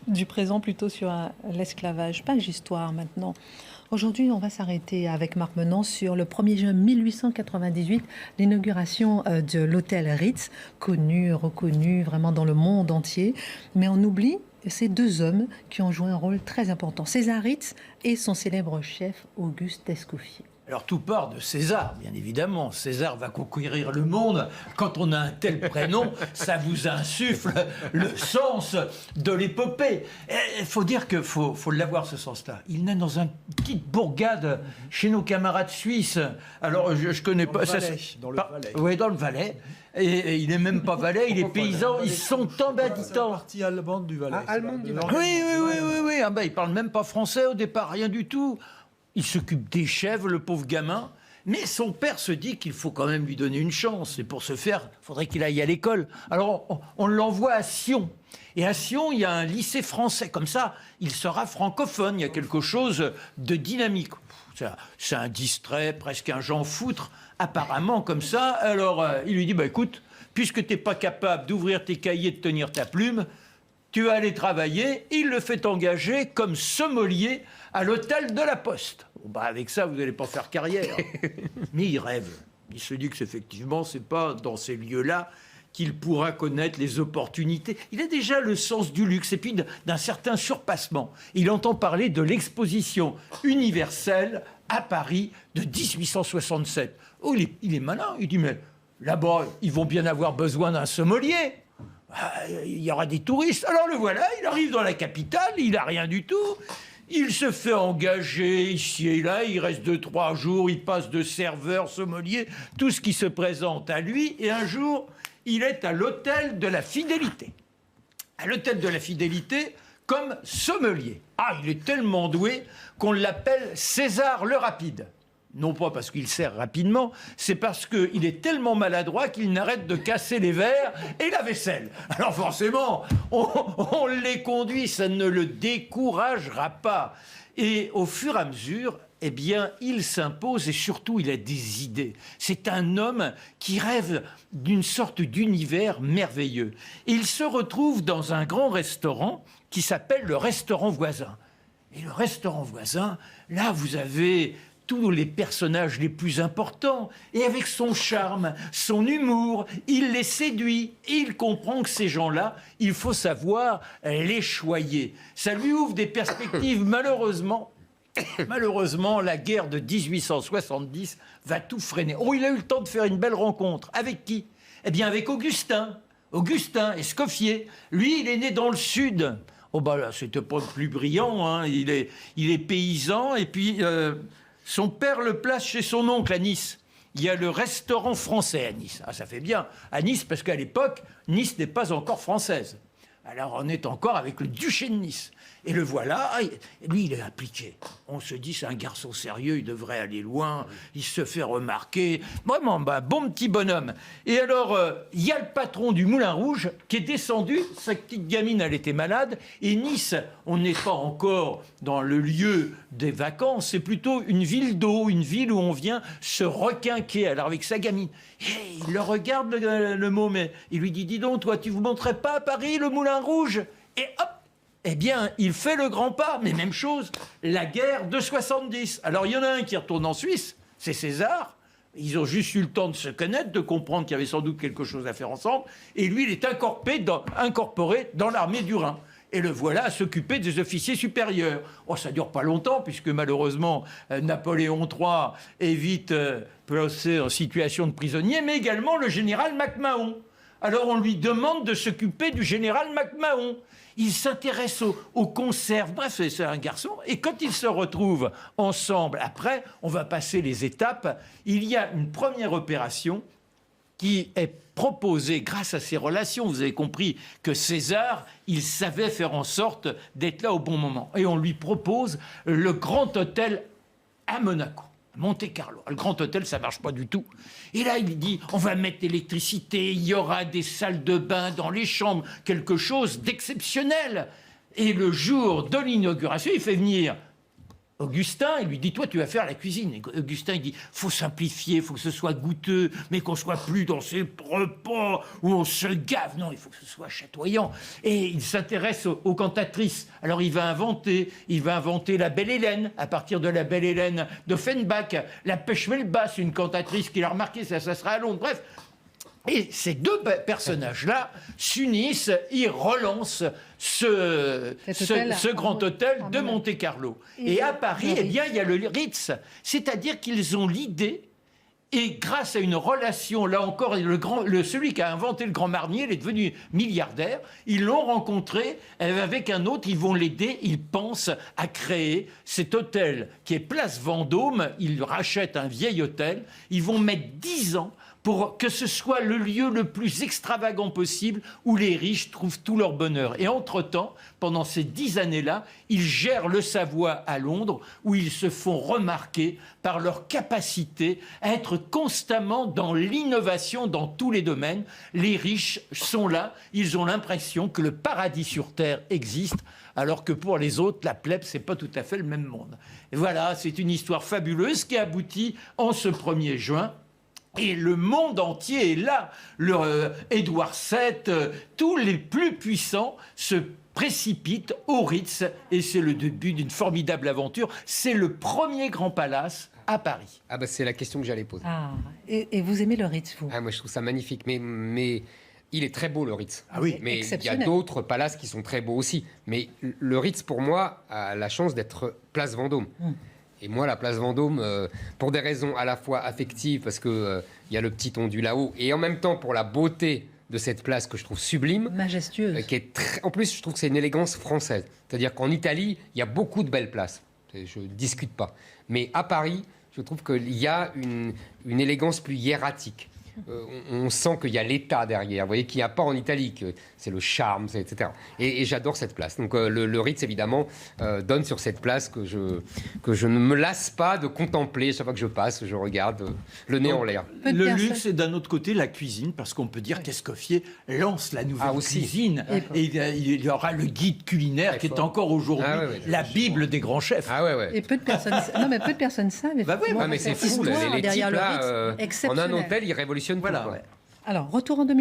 du présent plutôt sur l'esclavage. Page histoire maintenant. Aujourd'hui, on va s'arrêter avec Marc Menant sur le 1er juin 1898, l'inauguration de l'hôtel Ritz, connu, reconnu vraiment dans le monde entier. Mais on oublie ces deux hommes qui ont joué un rôle très important, César Ritz et son célèbre chef Auguste Escoffier. Alors tout part de César, bien évidemment. César va conquérir le monde. Quand on a un tel prénom, ça vous insuffle le sens de l'épopée. Il faut dire qu'il faut l'avoir, ce sens-là. Il naît dans une petite bourgade chez nos camarades suisses. Alors je connais pas... Dans le Valais. Oui, dans le Valais. Et il n'est même pas Valais, il est paysan. Ils sont en C'est la habitants. partie allemande du Valais. allemande du Valais. Oui. Ah ben, il parle même pas français au départ, rien du tout. Il s'occupe des chèvres, le pauvre gamin. Mais son père se dit qu'il faut quand même lui donner une chance. Et pour ce faire, il faudrait qu'il aille à l'école. Alors, on l'envoie à Sion. Et à Sion, il y a un lycée français. Comme ça, il sera francophone. Il y a quelque chose de dynamique. C'est un distrait, presque un Jean Foutre, apparemment comme ça. Alors, il lui dit, bah, écoute, puisque tu n'es pas capable d'ouvrir tes cahiers, de tenir ta plume, tu vas aller travailler. Il le fait engager comme sommelier à l'hôtel de la Poste. Bon, bah avec ça, vous n'allez pas faire carrière. Mais il rêve. Il se dit que effectivement, c'est pas dans ces lieux-là qu'il pourra connaître les opportunités. Il a déjà le sens du luxe et puis d'un certain surpassement. Il entend parler de l'exposition universelle à Paris de 1867. Oh, il est malin. Il dit, mais là-bas, ils vont bien avoir besoin d'un sommelier. Il y aura des touristes. Alors le voilà, il arrive dans la capitale, il n'a rien du tout. Il se fait engager ici et là, il reste 2-3 jours, il passe de serveur, sommelier, tout ce qui se présente à lui. Et un jour, il est à l'hôtel de la Fidélité. À l'hôtel de la Fidélité, comme sommelier. Ah, il est tellement doué qu'on l'appelle César le Rapide. Non pas parce qu'il sert rapidement, c'est parce qu'il est tellement maladroit qu'il n'arrête de casser les verres et la vaisselle. Alors forcément, on les conduit, ça ne le découragera pas. Et au fur et à mesure, eh bien, il s'impose et surtout, il a des idées. C'est un homme qui rêve d'une sorte d'univers merveilleux. Et il se retrouve dans un grand restaurant qui s'appelle le restaurant voisin. Et le restaurant voisin, là, vous avez tous les personnages les plus importants. Et avec son charme, son humour, il les séduit. Et il comprend que ces gens-là, il faut savoir les choyer. Ça lui ouvre des perspectives, malheureusement. Malheureusement, la guerre de 1870 va tout freiner. Oh, il a eu le temps de faire une belle rencontre. Avec qui? Eh bien, avec Augustin. Augustin Escoffier. Lui, il est né dans le sud. Oh, bah là, c'était pas le plus brillant, hein. Il est paysan, et puis... son père le place chez son oncle à Nice. Il y a le restaurant français à Nice. Ah, ça fait bien. À Nice, parce qu'à l'époque, Nice n'est pas encore française. Alors, on est encore avec le duché de Nice. Et le voilà, lui, il est appliqué. On se dit, c'est un garçon sérieux, il devrait aller loin, il se fait remarquer. Vraiment, bah, bon petit bonhomme. Et alors, il y a le patron du Moulin Rouge qui est descendu. Sa petite gamine, elle était malade. Et Nice, on n'est pas encore dans le lieu des vacances. C'est plutôt une ville d'eau, une ville où on vient se requinquer. Alors, avec sa gamine. Et il le regarde, le môme. Il lui dit, dis donc, toi, tu vous montrais pas à Paris, le Moulin Rouge? Et hop! Eh bien, il fait le grand pas, mais même chose, la guerre de 70. Alors, il y en a un qui retourne en Suisse, c'est César. Ils ont juste eu le temps de se connaître, de comprendre qu'il y avait sans doute quelque chose à faire ensemble. Et lui, il est incorporé dans l'armée du Rhin. Et le voilà à s'occuper des officiers supérieurs. Oh, ça dure pas longtemps, puisque malheureusement, Napoléon III est vite placé en situation de prisonnier, mais également le général MacMahon. Alors, on lui demande de s'occuper du général MacMahon. Il s'intéresse aux conserves. Bref, c'est un garçon. Et quand ils se retrouvent ensemble, après, on va passer les étapes. Il y a une première opération qui est proposée grâce à ses relations. Vous avez compris que César, il savait faire en sorte d'être là au bon moment. Et on lui propose le Grand Hôtel à Monaco. Monte-Carlo. Le Grand Hôtel, ça marche pas du tout. Et là, il dit, on va mettre l'électricité, il y aura des salles de bain dans les chambres, quelque chose d'exceptionnel. Et le jour de l'inauguration, il fait venir Augustin, il lui dit, toi, tu vas faire la cuisine. Et Augustin, il dit, faut simplifier, faut que ce soit goûteux, mais qu'on soit plus dans ces repas où on se gave. Non, il faut que ce soit chatoyant. Et il s'intéresse aux cantatrices. Alors, il va inventer la Belle Hélène, à partir de la Belle Hélène d'Offenbach, la Pechmelbass, une cantatrice qu'il a remarqué, ça sera à Londres. Bref. Et ces deux personnages-là s'unissent, ils relancent ce grand hôtel de Monte-Carlo. Et à Paris, eh bien, il y a le Ritz. C'est-à-dire qu'ils ont l'idée, et grâce à une relation, là encore, celui qui a inventé le Grand Marnier, il est devenu milliardaire, ils l'ont rencontré avec un autre, ils vont l'aider, ils pensent à créer cet hôtel qui est place Vendôme, ils rachètent un vieil hôtel, ils vont mettre 10 ans pour que ce soit le lieu le plus extravagant possible où les riches trouvent tout leur bonheur. Et entre-temps, pendant ces 10 années-là, ils gèrent le Savoie à Londres, où ils se font remarquer par leur capacité à être constamment dans l'innovation dans tous les domaines. Les riches sont là, ils ont l'impression que le paradis sur Terre existe, alors que pour les autres, la plèbe, c'est pas tout à fait le même monde. Et voilà, c'est une histoire fabuleuse qui aboutit en ce 1er juin. Et le monde entier est là. Édouard VII, tous les plus puissants se précipitent au Ritz. Et c'est le début d'une formidable aventure. C'est le premier grand palace à Paris. Ah bah c'est la question que j'allais poser. Ah, et vous aimez le Ritz, vous? Ah, moi je trouve ça magnifique. Mais il est très beau, le Ritz. Ah oui, mais il y a d'autres palaces qui sont très beaux aussi. Mais le Ritz, pour moi, a la chance d'être place Vendôme. Et moi, la place Vendôme, pour des raisons à la fois affectives, parce qu'il y a le petit tondu là-haut, et en même temps pour la beauté de cette place que je trouve sublime. Majestueuse. Qui est en plus, je trouve que c'est une élégance française. C'est-à-dire qu'en Italie, il y a beaucoup de belles places. Je ne discute pas. Mais à Paris, je trouve qu'il y a une élégance plus hiératique. On sent qu'il y a l'État derrière. Vous voyez qu'il n'y a pas en Italie, que c'est le charme, etc. Et j'adore cette place. Donc le Ritz, évidemment, donne sur cette place que je ne me lasse pas de contempler. Chaque fois que je passe, je regarde le nez en l'air. Le luxe, et d'un autre côté, la cuisine, parce qu'on peut dire qu'Escoffier lance la nouvelle cuisine. Et il y aura le guide culinaire qui est encore aujourd'hui la Bible des grands chefs. Et peu de personnes savent. Mais c'est fou, les types là, en un hôtel, ils révolutionnent tout. Alors, retour en 2000.